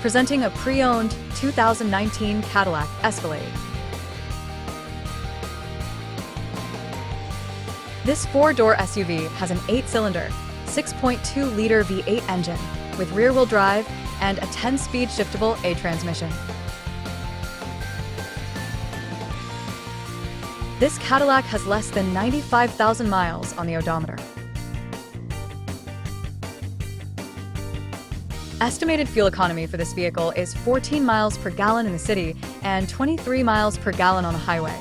presenting a pre-owned 2019 Cadillac Escalade. This four-door SUV has an 8-cylinder, 6.2-liter V8 engine with rear-wheel drive and a 10-speed shiftable A transmission. This Cadillac has less than 95,000 miles on the odometer. Estimated fuel economy for this vehicle is 14 miles per gallon in the city and 23 miles per gallon on the highway.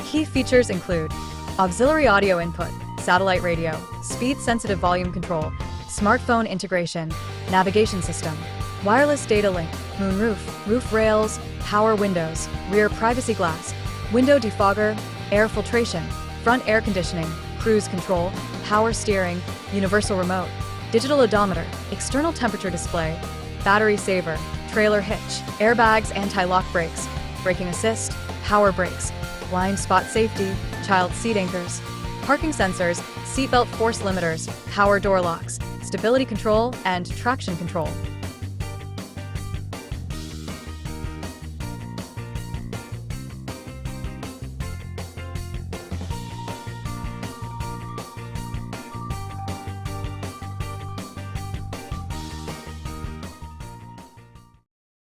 Key features include auxiliary audio input, satellite radio, speed-sensitive volume control, smartphone integration, navigation system, wireless data link, moonroof, roof rails, power windows, rear privacy glass, window defogger, air filtration, front air conditioning, cruise control, power steering, universal remote, digital odometer, external temperature display, battery saver, trailer hitch, airbags, anti-lock brakes, braking assist, power brakes, blind spot safety, child seat anchors, parking sensors, seatbelt force limiters, power door locks, stability control, and traction control.